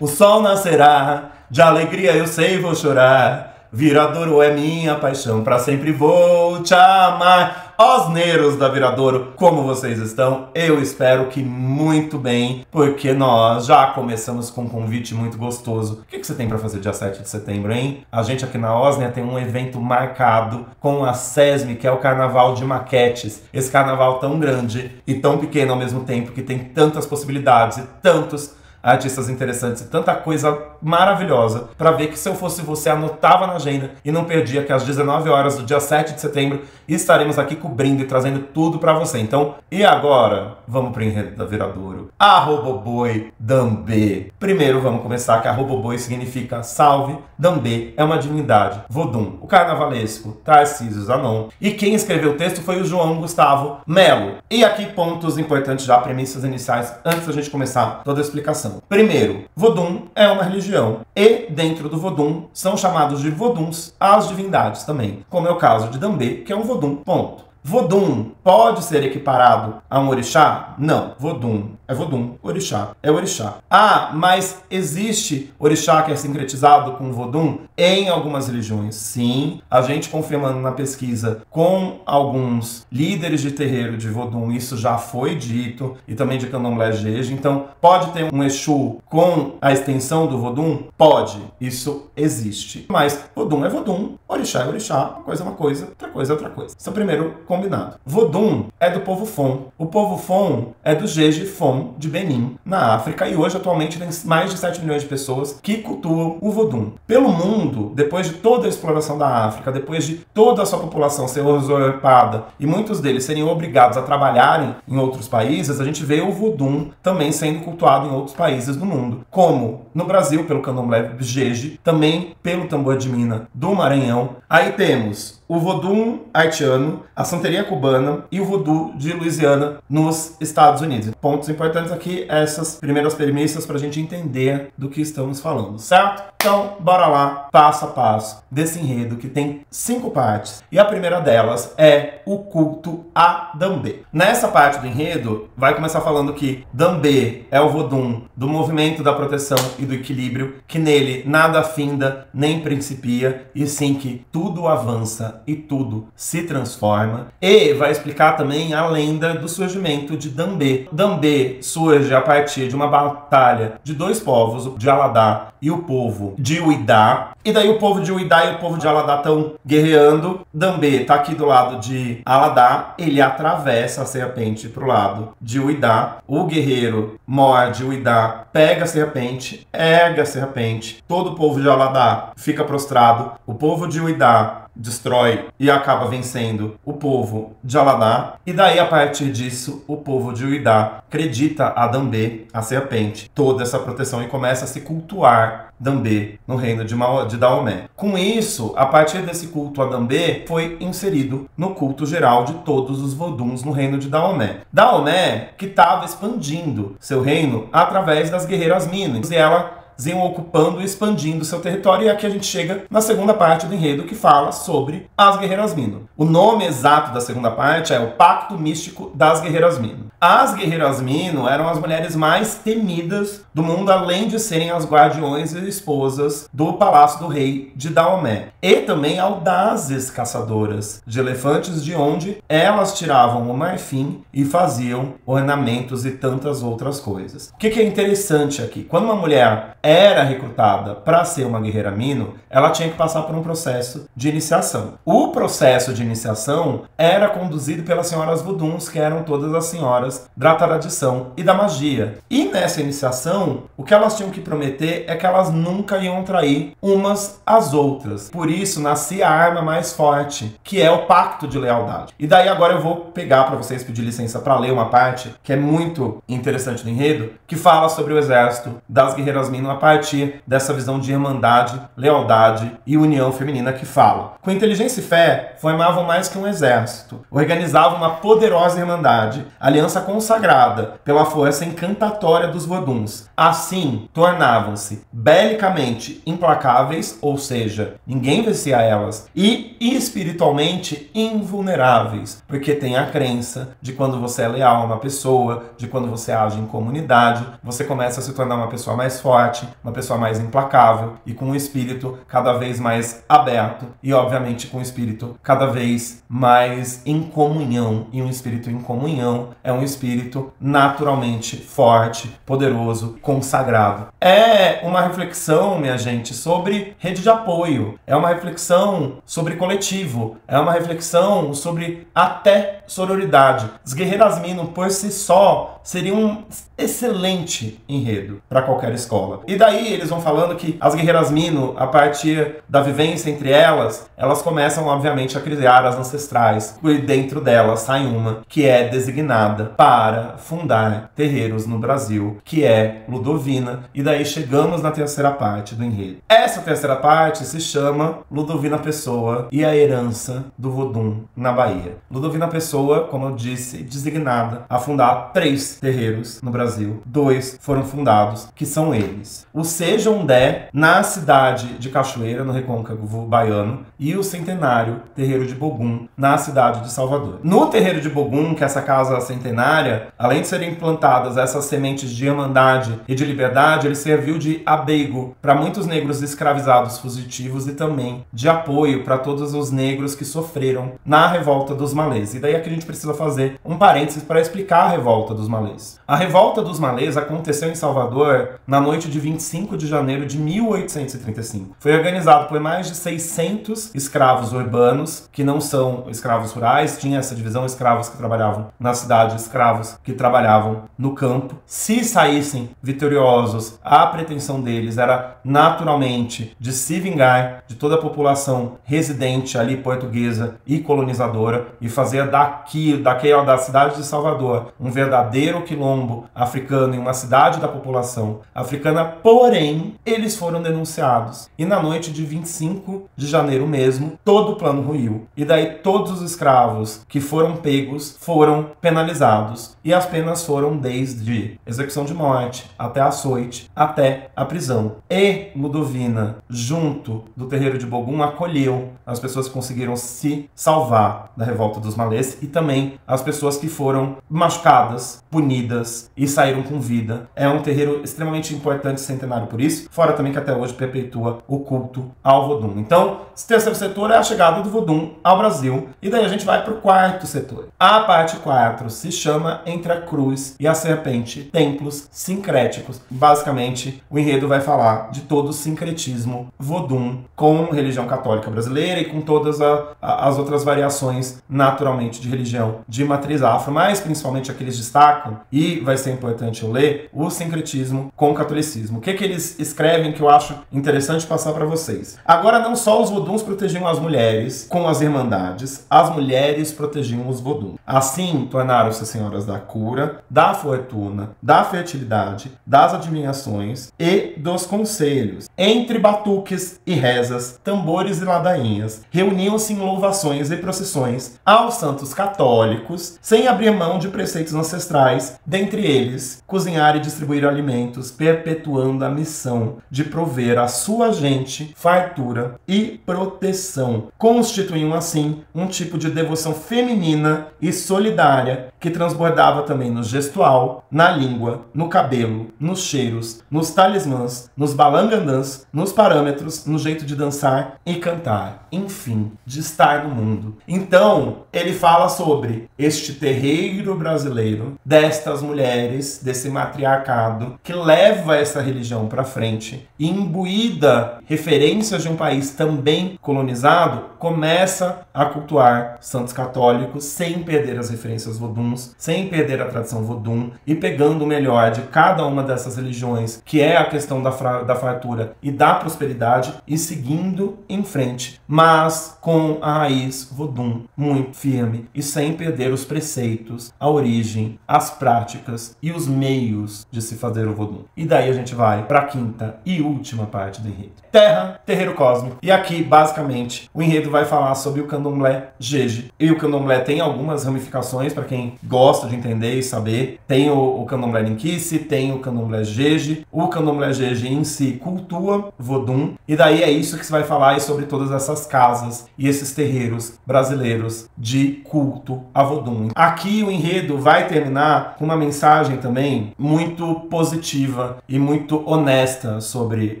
O sol nascerá, de alegria eu sei vou chorar. Viradouro é minha paixão, pra sempre vou te amar. Osneiros da Viradouro, como vocês estão? Eu espero que muito bem, porque nós já começamos com um convite muito gostoso. O que você tem pra fazer dia 7 de setembro, hein? A gente aqui na Osnia tem um evento marcado com a SESM, que é o Carnaval de Maquetes. Esse carnaval tão grande e tão pequeno ao mesmo tempo, que tem tantas possibilidades e tantos artistas interessantes e tanta coisa maravilhosa para ver que se eu fosse você anotava na agenda e não perdia que às 19 horas do dia 7 de setembro estaremos aqui cobrindo e trazendo tudo para você. Então, e agora? Vamos pro enredo da Viradouro. A Roboboi Dambê. Primeiro vamos começar que a Roboboi significa salve. Dambê é uma divindade. Vodun, o carnavalesco Tarcísio Zanon. E quem escreveu o texto foi o João Gustavo Melo. E aqui pontos importantes já, premissas iniciais, antes da gente começar toda a explicação. Primeiro, Vodun é uma religião e dentro do Vodun são chamados de Voduns as divindades também, como é o caso de Dambê, que é um Vodun, ponto. Vodun pode ser equiparado a um orixá? Não. Vodun é Vodun, orixá é orixá. Ah, mas existe orixá que é sincretizado com Vodun em algumas religiões? Sim, a gente confirmando na pesquisa com alguns líderes de terreiro de Vodun, isso já foi dito, e também de Candomblé Jeje. Então, pode ter um Exu com a extensão do Vodun? Pode, isso existe. Mas Vodun é Vodun, orixá é orixá, uma coisa é uma coisa, outra coisa é outra coisa. Esse é o primeiro combinado. Vodun é do povo Fon. O povo Fon é do Jeje Fon de Benin, na África, e hoje atualmente tem mais de 7 milhões de pessoas que cultuam o Vodun. Pelo mundo, depois de toda a exploração da África, depois de toda a sua população ser usurpada e muitos deles serem obrigados a trabalharem em outros países, a gente vê o Vodun também sendo cultuado em outros países do mundo, como no Brasil pelo Candomblé Jeje, também pelo Tambor de Mina do Maranhão. Aí temos o Vodun haitiano, a santeria cubana e o voodoo de Louisiana nos Estados Unidos. Pontos importantes aqui, essas primeiras premissas para a gente entender do que estamos falando, certo? Então, bora lá, passo a passo, desse enredo que tem 5 partes. E a primeira delas é o culto a Dambê. Nessa parte do enredo, vai começar falando que Dambê é o Vodun do movimento da proteção e do equilíbrio, que nele nada finda nem principia, e sim que tudo avança e tudo se transforma. E vai explicar também a lenda do surgimento de Dambê. Dambê surge a partir de uma batalha de 2 povos, o de Aladá e o povo de Uidá. E daí o povo de Uidá e o povo de Aladá estão guerreando. Dambê está aqui do lado de Aladá, ele atravessa a serpente para o lado de Uidá. O guerreiro morde Uidá, pega a serpente, ergue a serpente. Todo o povo de Aladá fica prostrado. O povo de Uidá destrói e acaba vencendo o povo de Aladá. E daí, a partir disso, o povo de Uidá acredita a Dambê, a serpente, toda essa proteção e começa a se cultuar Dambê no reino de Daomé. Com isso, a partir desse culto a Dambê, foi inserido no culto geral de todos os Voduns no reino de Daomé. Daomé que estava expandindo seu reino através das guerreiras Minas, e ela iam ocupando e expandindo seu território, e aqui a gente chega na segunda parte do enredo, que fala sobre as Guerreiras Mino. O nome exato da segunda parte é o Pacto Místico das Guerreiras Mino. As Guerreiras Mino eram as mulheres mais temidas do mundo, além de serem as guardiões e esposas do palácio do rei de Daomé. E também audazes caçadoras de elefantes, de onde elas tiravam o marfim e faziam ornamentos e tantas outras coisas. O que é interessante aqui? Quando uma mulher era recrutada para ser uma guerreira Mino, ela tinha que passar por um processo de iniciação. O processo de iniciação era conduzido pelas senhoras Voduns, que eram todas as senhoras da tradição e da magia. E nessa iniciação, o que elas tinham que prometer é que elas nunca iam trair umas às outras. Por isso nascia a arma mais forte, que é o pacto de lealdade. E daí agora eu vou pegar para vocês, pedir licença para ler uma parte que é muito interessante do enredo, que fala sobre o exército das guerreiras Mino a partir dessa visão de irmandade, lealdade e união feminina que fala. Com inteligência e fé, formavam mais que um exército. Organizavam uma poderosa irmandade, aliança consagrada pela força encantatória dos Voduns. Assim, tornavam-se belicamente implacáveis, ou seja, ninguém une-se a elas. E espiritualmente invulneráveis, porque tem a crença de quando você é leal a uma pessoa, de quando você age em comunidade, você começa a se tornar uma pessoa mais forte, uma pessoa mais implacável e com um espírito cada vez mais aberto e, obviamente, com um espírito cada vez mais em comunhão. E um espírito em comunhão é um espírito naturalmente forte, poderoso, consagrado. É uma reflexão, minha gente, sobre rede de apoio, é uma reflexão sobre coletivo, é uma reflexão sobre até sororidade. As Guerreiras Mino, por si só, seria um excelente enredo para qualquer escola. E daí eles vão falando que as Guerreiras Mino, a partir da vivência entre elas, elas começam, obviamente, a criar as ancestrais. E dentro delas sai uma que é designada para fundar terreiros no Brasil, que é Ludovina. E daí chegamos na terceira parte do enredo. Essa terceira parte se chama Ludovina Pessoa e a herança do Vodum na Bahia. Ludovina Pessoa, como eu disse, designada a fundar 3 terreiros no Brasil. 2 foram fundados, que são eles: o Sejondé, na cidade de Cachoeira, no Recôncavo Baiano, e o Centenário, terreiro de Bogum, na cidade de Salvador. No terreiro de Bogum, que é essa casa centenária, além de serem plantadas essas sementes de irmandade e de liberdade, ele serviu de abrigo para muitos negros escravizados fugitivos e também de apoio para todos os negros que sofreram na revolta dos malês. E daí é que a gente precisa fazer um parênteses para explicar a revolta dos malês. A revolta dos malês aconteceu em Salvador na noite de 25 de janeiro de 1835. Foi organizado por mais de 600 escravos urbanos, que não são escravos rurais, tinha essa divisão: escravos que trabalhavam na cidade, escravos que trabalhavam no campo. Se saíssem vitoriosos, a pretensão deles era naturalmente de se vingar de toda a população residente ali portuguesa e colonizadora e fazer da cidade de Salvador um verdadeiro quilombo africano em uma cidade da população africana. Porém, eles foram denunciados e na noite de 25 de janeiro mesmo, todo o plano ruiu. E daí todos os escravos que foram pegos foram penalizados. E as penas foram desde execução de morte, até açoite, até a prisão. E Ludovina, junto do terreiro de Bogum, acolheu as pessoas que conseguiram se salvar da revolta dos malês e também as pessoas que foram machucadas, punidas e saíram com vida. É um terreiro extremamente importante, centenário por isso, fora também que até hoje perpetua o culto ao Vodum. Então, esse terceiro setor é a chegada do Vodum ao Brasil. E daí a gente vai para o quarto setor. A parte 4 se chama Entre a Cruz e a Serpente, Templos Sincréticos. Basicamente, o enredo vai falar de todo o sincretismo Vodum com religião católica brasileira e com todas as outras variações, naturalmente, de religião de matriz afro, mas principalmente aqueles destacam, e vai ser importante eu ler, o sincretismo com o catolicismo. O que eles escrevem que eu acho interessante passar para vocês? Agora, não só os Voduns protegiam as mulheres com as irmandades, as mulheres protegiam os Voduns. Assim, tornaram-se senhoras da cura, da fortuna, da fertilidade, das adivinhações e dos conselhos. Entre batuques e rezas, tambores e ladainhas, reuniam-se em louvações e procissões aos santos católicos, sem abrir mão de preceitos ancestrais, dentre eles, cozinhar e distribuir alimentos, perpetuando a missão de prover à sua gente fartura e proteção. Constituíam, assim, um tipo de devoção feminina e solidária que transbordava também no gestual, na língua, no cabelo, nos cheiros, nos talismãs, nos balangandãs, nos parâmetros, no jeito de dançar e cantar, enfim, de estar no mundo. Então, ele fala sobre este terreiro brasileiro, destas mulheres, desse matriarcado, que leva essa religião para frente, e imbuída referências de um país também colonizado, começa a cultuar santos católicos sem perder as referências voduns, sem perder a tradição vodum e pegando o melhor de cada uma dessas religiões, que é a questão da fartura e da prosperidade, e seguindo em frente, mas com a raiz vodum muito firme e sem perder os preceitos, a origem, as práticas e os meios de se fazer o vodum. E daí a gente vai para a quinta e última parte do enredo. Terra, terreiro cósmico. E aqui, basicamente, o enredo vai falar sobre o candomblé jeje. E o candomblé tem algumas ramificações, para quem gosta de entender e saber. Tem o candomblé ninquice, tem o candomblé jeje. O candomblé jeje em si cultua vodum. E daí é isso que se vai falar vai sobre todas essas casas e esses terreiros brasileiros de culto a Vodun. Aqui o enredo vai terminar com uma mensagem também muito positiva e muito honesta sobre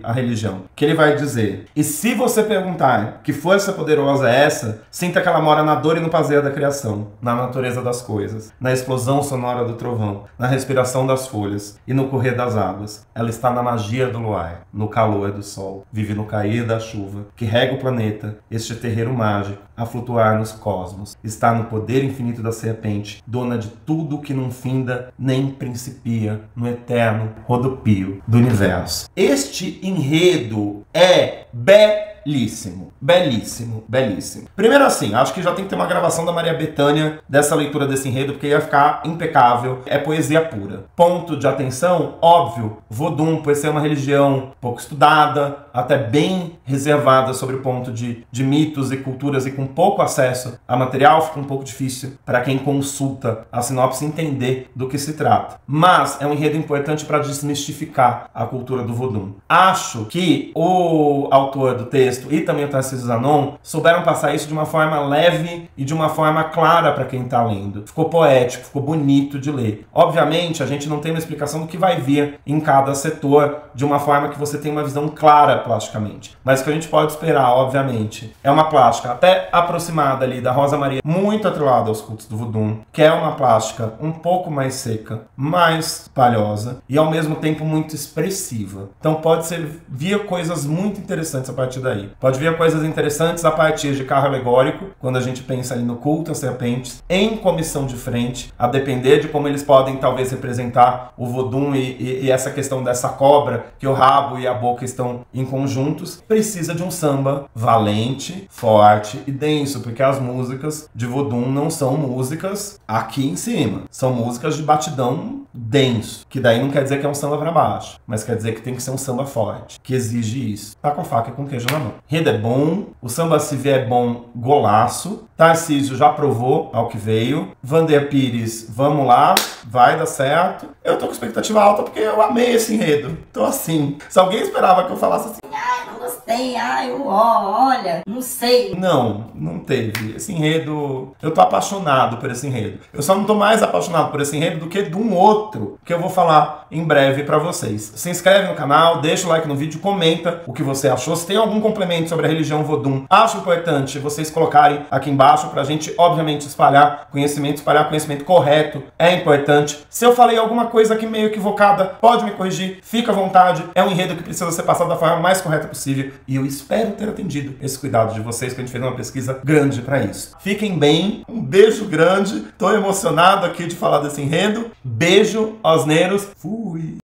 a religião, que ele vai dizer: e se você perguntar que força poderosa é essa, sinta que ela mora na dor e no prazer da criação, na natureza das coisas, na explosão sonora do trovão, na respiração das folhas e no correr das águas. Ela está na magia do luar, no calor do sol, vive no cair da chuva, que rega o planeta, este terreiro mágico, a flutuar nos cosmos. Está no poder infinito da serpente, dona de tudo que não finda nem principia, no eterno rodopio do universo. Este enredo é belíssimo, belíssimo, belíssimo. Primeiro assim, acho que já tem que ter uma gravação da Maria Bethânia dessa leitura desse enredo, porque ia ficar impecável. É poesia pura. Ponto de atenção, óbvio, Vodun, por ser uma religião pouco estudada, até bem reservada sobre o ponto de mitos e culturas e com pouco acesso a material, fica um pouco difícil para quem consulta a sinopse entender do que se trata. Mas é um enredo importante para desmistificar a cultura do Vodun. Acho que o autor do texto e também o Tarcísio Zanon souberam passar isso de uma forma leve e de uma forma clara para quem está lendo. Ficou poético, ficou bonito de ler. Obviamente, a gente não tem uma explicação do que vai vir em cada setor de uma forma que você tenha uma visão clara plasticamente. Mas o que a gente pode esperar, obviamente, é uma plástica até aproximada ali da Rosa Maria, muito atrelada aos cultos do Vodun, que é uma plástica um pouco mais seca, mais palhosa e ao mesmo tempo muito expressiva. Então pode vir coisas muito interessantes a partir daí. Pode vir coisas interessantes a partir de carro alegórico, quando a gente pensa ali no culto às serpentes, em comissão de frente, a depender de como eles podem talvez representar o Vodun e essa questão dessa cobra, que o rabo e a boca estão em conjuntos, precisa de um samba valente, forte e denso, porque as músicas de Vodun não são músicas aqui em cima, são músicas de batidão denso, que daí não quer dizer que é um samba pra baixo, mas quer dizer que tem que ser um samba forte, que exige isso. Tá com a faca e com queijo na mão. Reda é bom, o samba se vier bom, golaço. Tarcísio já provou ao que veio. Vander Pires, vamos lá, vai dar certo. Eu tô com expectativa alta porque eu amei esse enredo. Tô assim, se alguém esperava que eu falasse assim, não gostei, olha, não sei. Não teve. Esse enredo, eu tô apaixonado por esse enredo. Eu só não tô mais apaixonado por esse enredo do que de um outro, que eu vou falar em breve pra vocês. Se inscreve no canal, deixa o like no vídeo, comenta o que você achou. Se tem algum complemento sobre a religião Vodun, acho importante vocês colocarem aqui embaixo pra gente, obviamente, espalhar conhecimento correto, é importante. Se eu falei alguma coisa aqui meio equivocada, pode me corrigir, fica à vontade. É um enredo que precisa ser passado da forma mais correta possível e eu espero ter atendido esse cuidado de vocês, que a gente fez uma pesquisa grande pra isso. Fiquem bem, um beijo grande, tô emocionado aqui de falar desse enredo. Beijo, osneiros, fui!